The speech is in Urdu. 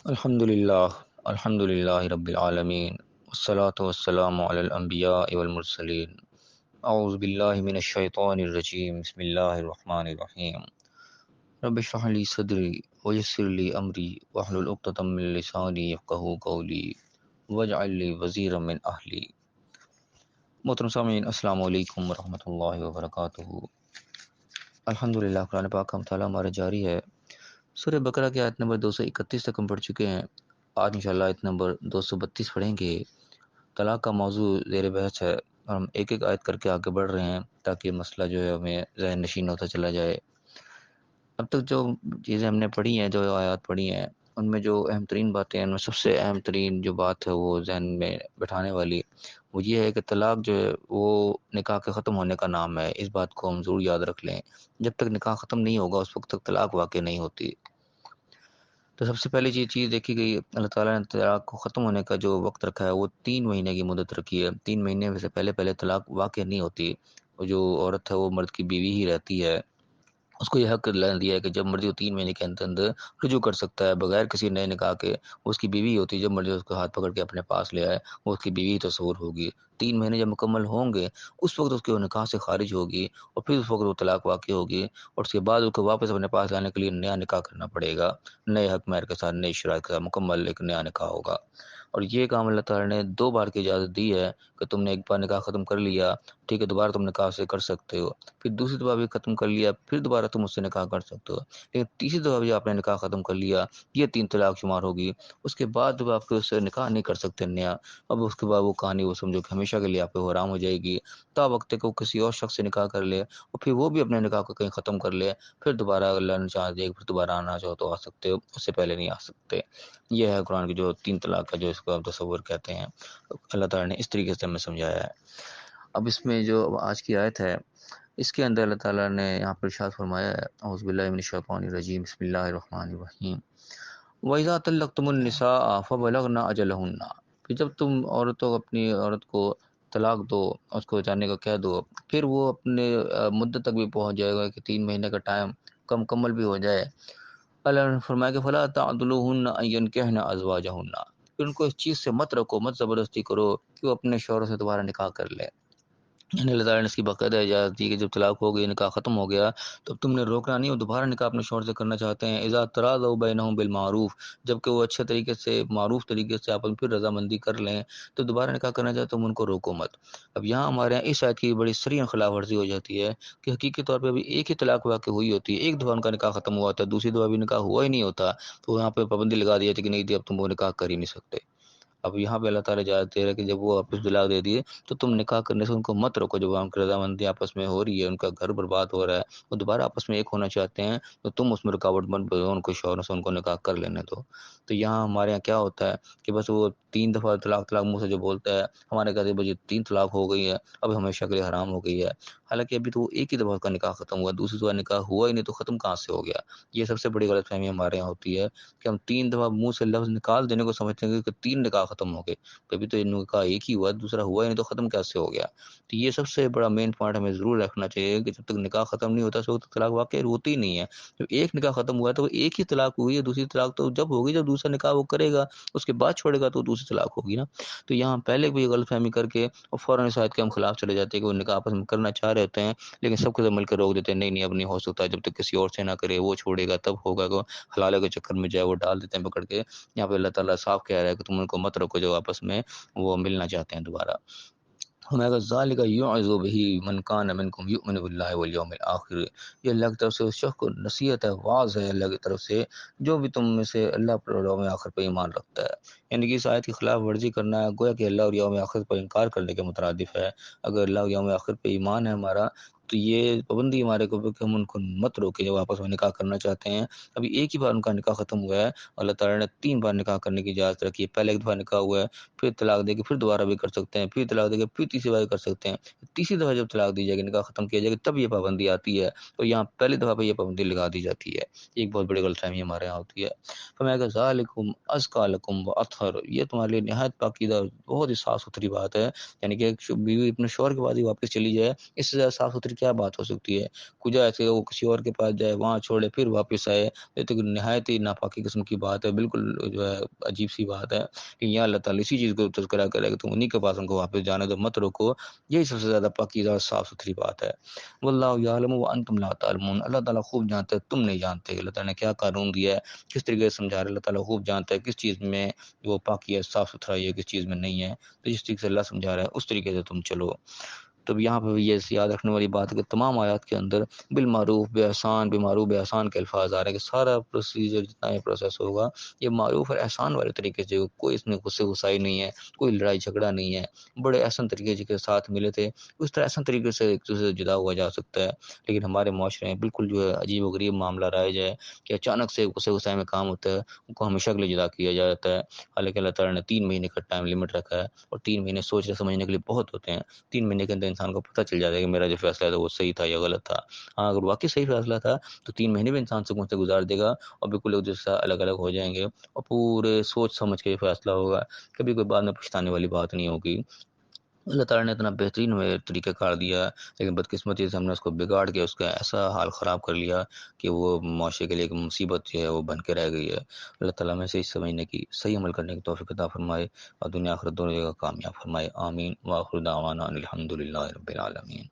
الحمد للہ رب العالمین والصلاة والسلام علی الانبیاء والمرسلین اعوذ باللہ من الشیطان الرجیم بسم اللہ الرحمن الرحیم رب اشرح لی صدری ویسر لی امری واحلل عقدۃ من لسانی یفقہوا قولی واجعل لی وزیرا من اہلی۔ محترم سامعین، السلام علیکم ورحمۃ اللہ وبرکاتہ۔ الحمدللہ، قرآن پاک کا مطالعہ ہمارا جاری ہے۔ سورہ بقرہ کی آیت نمبر 231 تک ہم پڑھ چکے ہیں۔ آج انشاءاللہ آیت نمبر 232 پڑھیں گے۔ طلاق کا موضوع زیر بحث ہے، اور ہم ایک ایک آیت کر کے آگے بڑھ رہے ہیں تاکہ مسئلہ جو ہے ہمیں ذہن نشین ہوتا چلا جائے۔ اب تک جو چیزیں ہم نے پڑھی ہیں، جو آیات پڑھی ہیں، ان میں جو اہم ترین باتیں ہیں، ان میں سب سے اہم ترین جو بات ہے وہ ذہن میں بٹھانے والی وہ یہ ہے کہ طلاق جو ہے وہ نکاح کے ختم ہونے کا نام ہے۔ اس بات کو ہم ضرور یاد رکھ لیں۔ جب تک نکاح ختم نہیں ہوگا اس وقت تک طلاق واقع نہیں ہوتی۔ تو سب سے پہلی چیز دیکھی گئی، اللہ تعالیٰ نے طلاق کو ختم ہونے کا جو وقت رکھا ہے وہ 3 مہینے کی مدت رکھی ہے۔ 3 مہینے میں سے پہلے طلاق واقع نہیں ہوتی، اور جو عورت ہے وہ مرد کی بیوی ہی رہتی ہے۔ اس کو یہ حق دیا ہے کہ جب مرضی وہ 3 مہینے کے اندر اندر رجوع کر سکتا ہے بغیر کسی نئے نکاح کے۔ وہ اس کی بیوی ہوتی ہے، جب مرضی اس کو ہاتھ پکڑ کے اپنے پاس لے آئے وہ اس کی بیوی ہی تصور ہوگی۔ 3 مہینے جب مکمل ہوں گے اس وقت اس کے وہ نکاح سے خارج ہوگی، اور پھر اس وقت وہ طلاق واقع ہوگی، اور اس کے بعد اس کو واپس اپنے پاس لانے کے لیے نیا نکاح کرنا پڑے گا، نئے حق مہر کے ساتھ، نئی شرائط کے ساتھ مکمل ایک نیا نکاح ہوگا۔ اور یہ کام اللہ تعالیٰ نے 2 بار کی اجازت دی ہے کہ تم نے ایک بار نکاح ختم کر لیا، ٹھیک ہے، دوبارہ تم نکاح سے کر سکتے ہو، پھر دوسری دفعہ بھی ختم کر لیا، پھر دوبارہ تم اس سے نکاح کر سکتے ہو، لیکن تیسری دفعہ بھی آپ نے نکاح ختم کر لیا، یہ 3 طلاق شمار ہوگی۔ اس کے بعد جب آپ اس سے نکاح نہیں کر سکتے نیا، اب اس کے بعد وہ کہانی وہ سمجھو کہ ہمیشہ کے لیے آپ پہ حرام ہو جائے گی، تا وقت کہ وہ کسی اور شخص سے نکاح کر لے اور پھر وہ بھی اپنے نکاح کو کہیں ختم کر لے، پھر دوبارہ اللہ نے چاہ دے پھر دوبارہ آنا چاہو تو آ سکتے ہو، اس سے پہلے نہیں آ سکتے۔ یہ ہے قرآن کی جو 3 طلاق کا جو اس کو آپ تصور کہتے ہیں، اللہ تعالیٰ نے اس طریقے سے ہمیں سمجھایا ہے۔ اب اس میں جو آج کی آیت ہے اس کے اندر اللہ تعالیٰ نے یہاں پر ارشاد فرمایا ہے، اعوذ باللہ من الشیطان الرجیم، بسم اللہ الرحمن الرحیم، وَإِذَا طَلَّقْتُمُ النِّسَاءَ فَبَلَغْنَ أَجَلَهُنَّ، کہ جب تم اپنی عورت کو طلاق دو، اس کو جانے کو کہہ دو، پھر وہ اپنے مدت تک بھی پہنچ جائے گا کہ 3 مہینے کا ٹائم کم مکمل بھی ہو جائے۔ اللہ نے فرمایا کہ فَلَا تَعْضُلُوهُنَّ أَن يَنكِحْنَ أَزْوَاجَهُنَّ، پھر ان کو اس چیز سے مت رکھو، مت زبردستی کرو کہ وہ اپنے شوہر سے دوبارہ نکاح کر لے۔ یعنی اللہ تعالیٰ نے اس کی باقاعدہ اجازت دی کہ جب طلاق ہو گئی، نکاح ختم ہو گیا، تو اب تم نے روکنا نہیں، وہ دوبارہ نکاح اپنے شوہر سے کرنا چاہتے ہیں، اذا تراضوا بینہم بالمعروف، جب کہ وہ اچھے طریقے سے، معروف طریقے سے آپ پھر رضامندی کر لیں، تو دوبارہ نکاح کرنا چاہتے تو ان کو روکو مت۔ اب یہاں ہمارے یہاں اس آیت کی بڑی سریع خلاف ورزی ہو جاتی ہے کہ حقیقی طور پہ ابھی ایک ہی طلاق واقع ہوئی ہوتی ہے، ایک دفعہ ان کا نکاح ختم ہوا ہوتا ہے، دوسری دفعہ بھی نکاح ہوا ہی نہیں ہوتا، تو یہاں پہ پابندی لگا دی جاتی ہے کہ نہیں دی، اب تم وہ نکاح کر ہی نہیں سکتے۔ اب یہاں پہ اللہ تعالیٰ اجازت دے رہا ہے کہ جب وہ آپس طلاق دے دیے تو تم نکاح کرنے سے ان کو مت روکو، جب ان کی رضامندی آپس میں ہو رہی ہے، ان کا گھر برباد ہو رہا ہے، وہ دوبارہ آپس میں ایک ہونا چاہتے ہیں، تو تم اس میں رکاوٹ مت بنو، ان کو شوہر سے ان کو نکاح کر لینے دو۔ تو یہاں ہمارے یہاں کیا ہوتا ہے کہ بس وہ 3 دفعہ طلاق طلاق منہ سے جو بولتا ہے، ہمارے کہتے ہیں بھائی 3 طلاق ہو گئی ہے، اب ہمیشہ کے لیے حرام ہو گئی ہے، حالانکہ ابھی تو وہ ایک ہی دفعہ کا نکاح ختم ہوا، دوسری دفعہ نکاح ہوا ہی نہیں تو ختم کہاں سے ہو گیا۔ یہ سب سے بڑی غلط فہمی ہمارے یہاں ہوتی ہے کہ ہم 3 دفعہ منہ سے لفظ نکال دینے کو سمجھتے ہیں کہ 3 نکاح ختم ہو گئے، کبھی تو ان کا ایک ہی ہوا، دوسرا ہوا ہی نہیں تو ختم کیسے ہو گیا۔ تو یہ سب سے بڑا مین پوائنٹ ہمیں ضرور رکھنا چاہیے کہ جب تک نکاح ختم نہیں ہوتا اس وقت طلاق واقع ہوتی ہی نہیں ہے۔ جب ایک نکاح ختم ہوا ہے تو وہ ایک ہی طلاق ہوئی ہے، دوسری طلاق تو جب ہوگی جب دوسرا نکاح وہ کرے گا، اس کے بعد چھوڑے گا تو دوسری طلاق ہوگی نا۔ تو یہاں پہلے بھی غلط فہمی کر کے اور فوراً اس آیت کے ہم خلاف چلے جاتے ہیں کہ وہ نکاح آپس میں کرنا چاہ رہے ہوتے ہیں، لیکن سب کو مل کر روک دیتے ہیں، نہیں نہیں اب نہیں ہو سکتا، جب تک کسی اور سے نہ کرے، وہ چھوڑے گا تب ہوگا، کہ حلالے کے چکر میں جائے وہ ڈال دیتے ہیں پکڑ کے۔ یہاں پہ اللہ تعالیٰ صاف کہہ رہا ہے کہ تم ان کو مت رکھو جو آپس میں وہ ملنا چاہتے ہیں دوبارہ۔ ہمیں ذالک یعظ بہ من کان منکم یؤمن باللہ والیوم الآخر، یہ اللہ کی طرف سے اس شخص کو نصیحت ہے، واعظ ہے اللہ کی طرف سے جو بھی تم میں سے اللہ پر اور یوم آخر پہ ایمان رکھتا ہے۔ یعنی کہ اس آیت کی خلاف ورزی کرنا ہے گویا کہ اللہ اور یوم آخر پر انکار کرنے کے مترادف ہے۔ اگر اللہ اور یوم آخر پہ ایمان ہے ہمارا تو یہ پابندی ہمارے کو کہ ہم ان کو مت روکیں جب آپس میں نکاح کرنا چاہتے ہیں۔ ابھی ایک ہی بار ان کا نکاح ختم ہوا ہے، اللہ تعالیٰ نے 3 بار نکاح کرنے کی اجازت رکھی ہے۔ پہلے ایک دفعہ نکاح ہوا ہے، پھر طلاق دے کے پھر دوبارہ بھی کر سکتے ہیں، پھر طلاق دے کے پھر تیسری بار کر سکتے ہیں، تیسری دفعہ جب طلاق دی جائے گی، نکاح ختم کیا جائے گا، تب یہ پابندی آتی ہے۔ تو یہاں پہلی دفعہ پہ یہ پابندی لگا دی جاتی ہے، ایک بہت بڑی غلط فہمی ہمارے یہاں ہوتی ہے۔ فرمایا کہ ذالکم ازکیٰ لکم واطہر، یہ تمہارے لیے نہایت پاکیزہ بہت ہی صاف ستھری بات ہے، یعنی کہ ایک بیوی اپنے شوہر کے بعد ہی واپس چلی جائے، اس سے زیادہ صاف ستھری کیا بات ہو سکتی ہے؟ کجا ایسے وہ کسی اور کے پاس جائے، وہاں چھوڑے، پھر واپس آئے، یہ تو نہایت ہی ناپاکی قسم کی بات ہے، بالکل جو ہے عجیب سی بات ہے کہ یہاں اللہ تعالیٰ اسی چیز کو تذکرہ کرے کہ تم انہی کے پاس ان کو واپس جانے دو، مت روکو، یہی سب سے زیادہ پاکیزہ اور صاف ستھری بات ہے۔ واللہ یعلم وانتم لا تعلمون، اللہ تعالیٰ خوب جانتا ہے، تم نہیں جانتے، اللہ تعالیٰ نے کیا قانون دیا ہے، کس طریقے سے سمجھا رہا ہے، اللہ تعالیٰ خوب جانتا ہے کس چیز میں وہ پاکی ہے، صاف ستھرائی ہے، کس چیز میں نہیں ہے، تو جس طریقے سے اللہ سمجھا رہا ہے اس طریقے سے تم چلو۔ تو یہاں پہ یہ یاد رکھنے والی بات ہے کہ تمام آیات کے اندر بالمعروف بے احسان، بمعروف بے احسان کے الفاظ آ رہے ہیں کہ سارا پروسیجر جتنا یہ پروسیس ہوگا یہ معروف اور احسان والے طریقے سے، کوئی اس میں غصے غسائی نہیں ہے، کوئی لڑائی جھگڑا نہیں ہے، بڑے احسن طریقے کے ساتھ ملے تھے، اس طرح احسن طریقے سے ایک دوسرے سے جدا ہوا جا سکتا ہے۔ لیکن ہمارے معاشرے میں بالکل جو ہے عجیب و غریب معاملہ رائج ہے کہ اچانک سے غصے غسائی میں کام ہوتا ہے، ان کو ہمیشہ کے لیے جدا کیا جاتا ہے، حالانکہ اللہ تعالیٰ نے 3 مہینے کا ٹائم لمٹ رکھا ہے، اور 3 مہینے سوچنے سمجھنے کے لیے بہت ہوتے ہیں۔ 3 مہینے کے اندر انسان کو پتہ چل جاتا ہے کہ میرا جو فیصلہ تھا وہ صحیح تھا یا غلط تھا۔ ہاں اگر واقعی صحیح فیصلہ تھا تو 3 مہینے بھی انسان سکون سے گزار دے گا، اور بالکل ایک دوسرے سے الگ الگ ہو جائیں گے، اور پورے سوچ سمجھ کے یہ فیصلہ ہوگا، کبھی کوئی بعد میں پچھتانے والی بات نہیں ہوگی۔ اللہ تعالیٰ نے اتنا بہترین طریقہ کار دیا، لیکن بدقسمتی سے ہم نے اس کو بگاڑ کے اس کا ایسا حال خراب کر لیا کہ وہ معاشرے کے لیے ایک مصیبت جو ہے وہ بن کے رہ گئی ہے۔ اللہ تعالیٰ میں صحیح سمجھنے کی، صحیح عمل کرنے کی توفیق عطا فرمائے، اور دنیا آخرت دونوں جگہ کامیاب فرمائے، آمین۔ وآخر دعوانا ان الحمد للہ رب العالمین۔